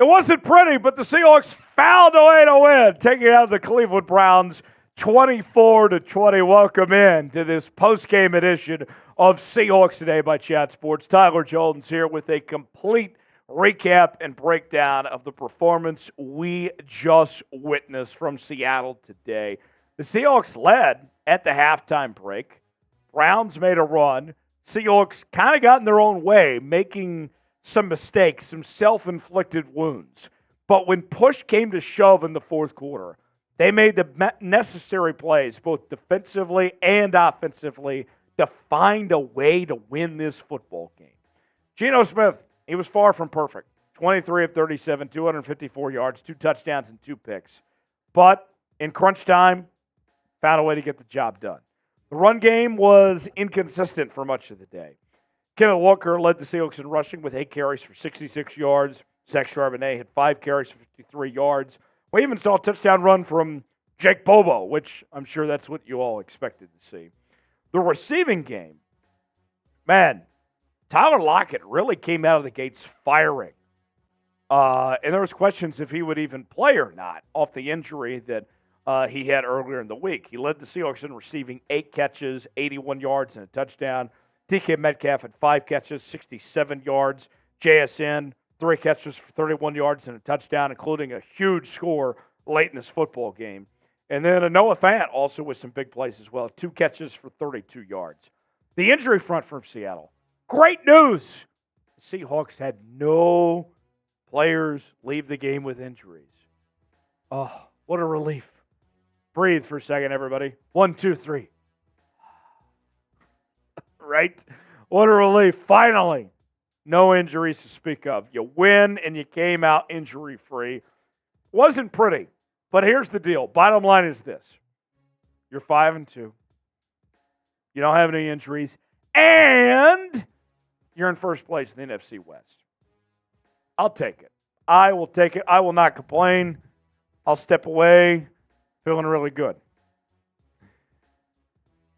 It wasn't pretty, but the Seahawks found a way to win, taking out the Cleveland Browns 24-20. Welcome in to this post-game edition of Seahawks Today by Chat Sports. Tyler Jones here with a complete recap and breakdown of the performance we just witnessed from Seattle today. The Seahawks led at the halftime break. Browns made a run. Seahawks kind of got in their own way, making some mistakes, some self-inflicted wounds. But when push came to shove in the fourth quarter, they made the necessary plays, both defensively and offensively, to find a way to win this football game. Geno Smith, he was far from perfect. 23 of 37, 254 yards, 2 touchdowns, and 2 picks. But in crunch time, found a way to get the job done. The run game was inconsistent for much of the day. Kenneth Walker led the Seahawks in rushing with 8 carries for 66 yards. Zach Charbonnet had 5 carries for 53 yards. We even saw a touchdown run from Jake Bobo, which I'm sure that's what you all expected to see. The receiving game, man, Tyler Lockett really came out of the gates firing. And there was questions if he would even play or not off the injury that he had earlier in the week. He led the Seahawks in receiving 8 catches, 81 yards, and a touchdown. DK Metcalf had 5 catches, 67 yards. JSN, 3 catches for 31 yards and a touchdown, including a huge score late in this football game. And then Noah Fant also with some big plays as well, 2 catches for 32 yards. The injury front from Seattle, great news. The Seahawks had no players leave the game with injuries. Oh, what a relief. Breathe for a second, everybody. 1, 2, 3. Right? What a relief. Finally, no injuries to speak of. You win and you came out injury-free. Wasn't pretty, but here's the deal. Bottom line is this. You're 5-2. You don't have any injuries, and you're in first place in the NFC West. I'll take it. I will take it. I will not complain. I'll step away feeling really good.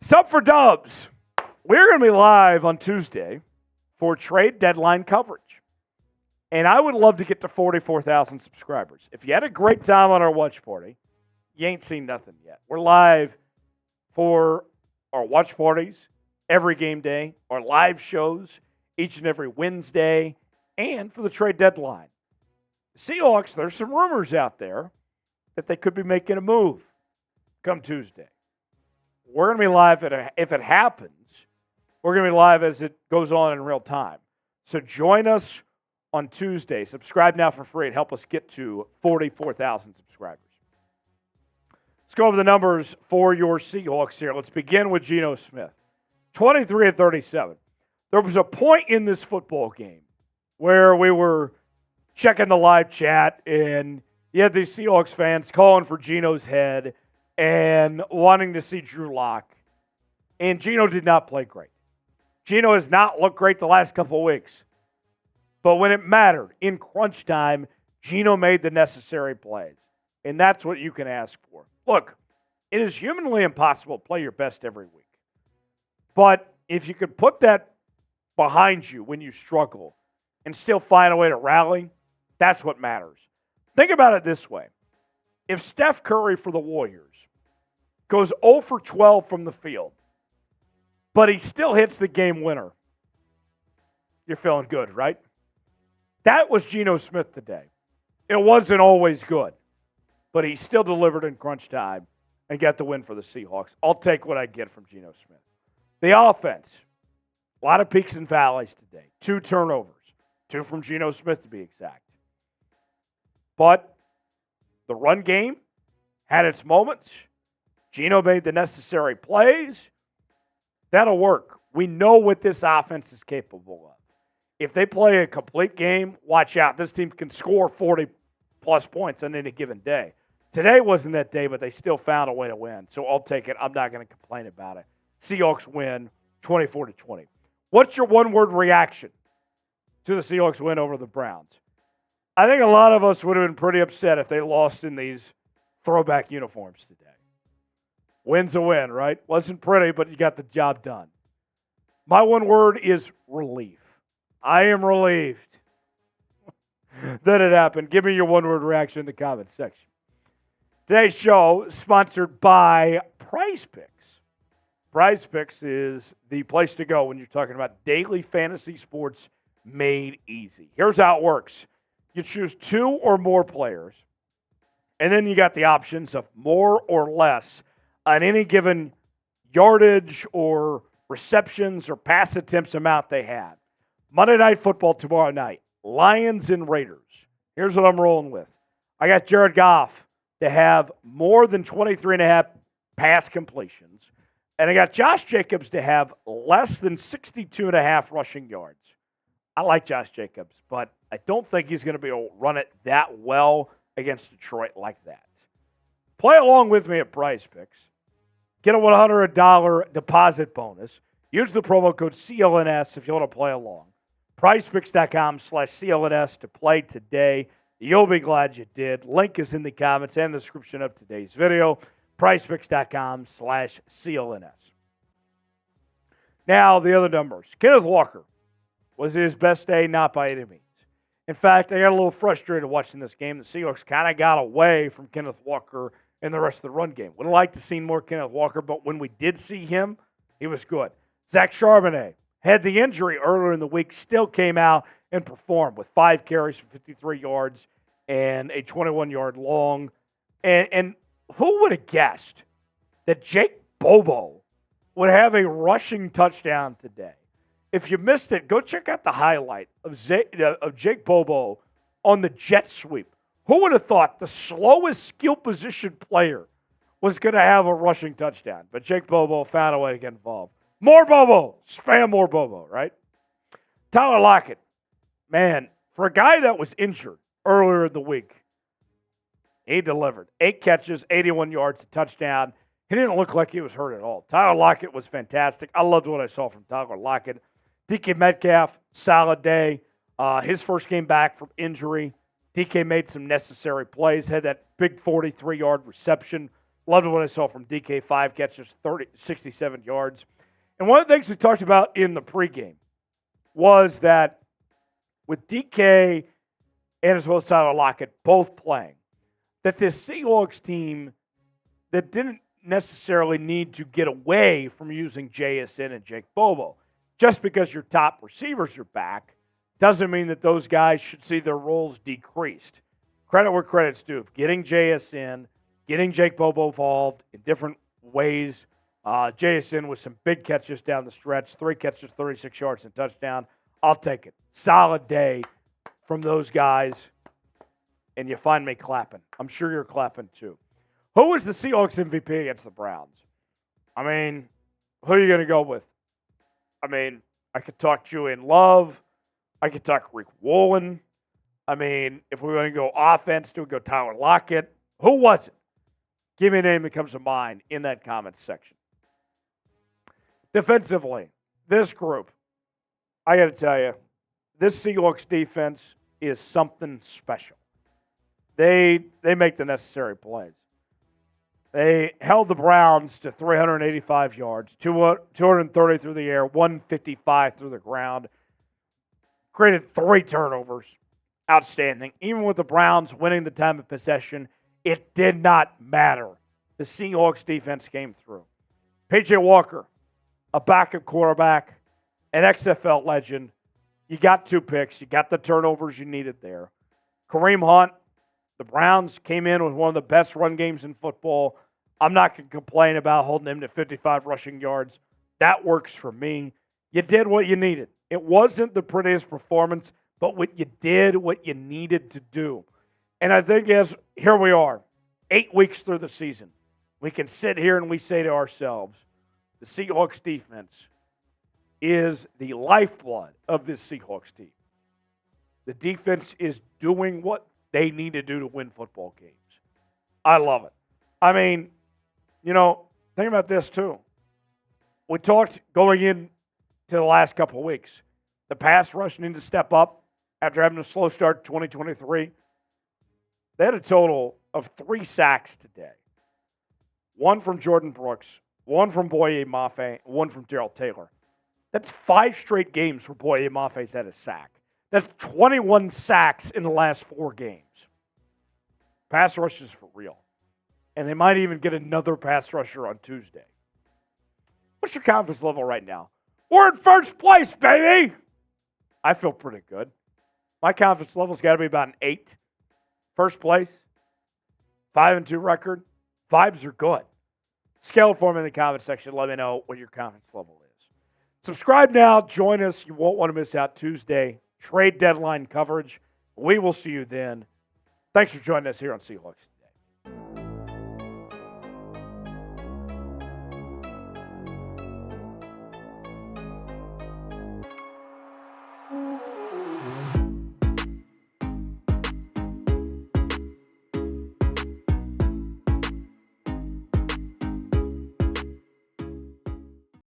Sup for Dubs. We're going to be live on Tuesday for trade deadline coverage. And I would love to get to 44,000 subscribers. If you had a great time on our watch party, you ain't seen nothing yet. We're live for our watch parties every game day, our live shows each and every Wednesday, and for the trade deadline. The Seahawks, there's some rumors out there that they could be making a move come Tuesday. We're going to be live if it happens. We're going to be live as it goes on in real time. So join us on Tuesday. Subscribe now for free and help us get to 44,000 subscribers. Let's go over the numbers for your Seahawks here. Let's begin with Geno Smith. 23 of 37. There was a point in this football game where we were checking the live chat and you had these Seahawks fans calling for Geno's head and wanting to see Drew Lock. And Geno did not play great. Geno has not looked great the last couple of weeks. But when it mattered, in crunch time, Geno made the necessary plays. And that's what you can ask for. Look, it is humanly impossible to play your best every week. But if you could put that behind you when you struggle and still find a way to rally, that's what matters. Think about it this way. If Steph Curry for the Warriors goes 0 for 12 from the field, but he still hits the game winner, you're feeling good, right? That was Geno Smith today. It wasn't always good, but he still delivered in crunch time and got the win for the Seahawks. I'll take what I get from Geno Smith. The offense, a lot of peaks and valleys today. 2 turnovers, 2 from Geno Smith to be exact. But the run game had its moments. Geno made the necessary plays. That'll work. We know what this offense is capable of. If they play a complete game, watch out. This team can score 40-plus points on any given day. Today wasn't that day, but they still found a way to win. So I'll take it. I'm not going to complain about it. Seahawks win 24-20. What's your one-word reaction to the Seahawks win over the Browns? I think a lot of us would have been pretty upset if they lost in these throwback uniforms today. Win's a win, right? Wasn't pretty, but you got the job done. My one word is relief. I am relieved. that it happened. Give me your one-word reaction in the comments section. Today's show is sponsored by Prize Picks. Prize Picks is the place to go when you're talking about daily fantasy sports made easy. Here's how it works. You choose 2 or more players, and then you got the options of more or less on any given yardage or receptions or pass attempts amount they had. Monday Night Football tomorrow night, Lions and Raiders. Here's what I'm rolling with. I got Jared Goff to have more than 23.5 pass completions, and I got Josh Jacobs to have less than 62.5 rushing yards. I like Josh Jacobs, but I don't think he's going to be able to run it that well against Detroit like that. Play along with me at Prize Picks. Get a $100 deposit bonus. Use the promo code CLNS if you want to play along. PrizePicks.com/CLNS to play today. You'll be glad you did. Link is in the comments and the description of today's video. PrizePicks.com/CLNS. Now, the other numbers. Kenneth Walker was his best day, not by any means. In fact, I got a little frustrated watching this game. The Seahawks kind of got away from Kenneth Walker in the rest of the run game. Would have liked to see more Kenneth Walker, but when we did see him, he was good. Zach Charbonnet had the injury earlier in the week, still came out and performed with 5 carries for 53 yards and a 21-yard long. And who would have guessed that Jake Bobo would have a rushing touchdown today? If you missed it, go check out the highlight of Jake Bobo on the jet sweep. Who would have thought the slowest skill position player was going to have a rushing touchdown? But Jake Bobo found a way to get involved. More Bobo. Spam more Bobo, right? Tyler Lockett. Man, for a guy that was injured earlier in the week, he delivered. 8 catches, 81 yards, a touchdown. He didn't look like he was hurt at all. Tyler Lockett was fantastic. I loved what I saw from Tyler Lockett. DK Metcalf, solid day. His first game back from injury. DK made some necessary plays, had that big 43-yard reception. Loved what I saw from DK, 5 catches, 67 yards. And one of the things we talked about in the pregame was that with DK and as well as Tyler Lockett both playing, that this Seahawks team that didn't necessarily need to get away from using JSN and Jake Bobo. Just because your top receivers are back doesn't mean that those guys should see their roles decreased. Credit where credit's due. Getting JSN, getting Jake Bobo involved in different ways. JSN with some big catches down the stretch, 3 catches, 36 yards, and touchdown. I'll take it. Solid day from those guys, and you find me clapping. I'm sure you're clapping too. Who was the Seahawks MVP against the Browns? I mean, who are you going to go with? I mean, I could talk Julian Love. I could talk Rick Woolen. I mean, if we want to go offense, do we go Tyler Lockett? Who was it? Give me a name that comes to mind in that comments section. Defensively, this group, I got to tell you, this Seahawks defense is something special. They make the necessary plays. They held the Browns to 385 yards, 230 through the air, 155 through the ground. Created 3 turnovers. Outstanding. Even with the Browns winning the time of possession, it did not matter. The Seahawks defense came through. P.J. Walker, a backup quarterback, an XFL legend. You got 2 picks. You got the turnovers you needed there. Kareem Hunt, the Browns came in with one of the best run games in football. I'm not going to complain about holding him to 55 rushing yards. That works for me. You did what you needed. It wasn't the prettiest performance, but what you did, what you needed to do. And I think here we are, 8 weeks through the season. We can sit here and we say to ourselves, the Seahawks defense is the lifeblood of this Seahawks team. The defense is doing what they need to do to win football games. I love it. I mean, think about this too. We talked going into the last couple of weeks. The pass rush needed to step up after having a slow start to 2023. They had a total of 3 sacks today. 1 from Jordyn Brooks, 1 from Boye Mafe, 1 from Darrell Taylor. That's 5 straight games where Boye Mafe's had a sack. That's 21 sacks in the last 4 games. Pass rush is for real. And they might even get another pass rusher on Tuesday. What's your confidence level right now? We're in first place, baby! I feel pretty good. My confidence level's got to be about an 8. First place. 5-2 record. Vibes are good. Scale for me in the comment section. Let me know what your confidence level is. Subscribe now. Join us. You won't want to miss out Tuesday. Trade deadline coverage. We will see you then. Thanks for joining us here on Seahawks.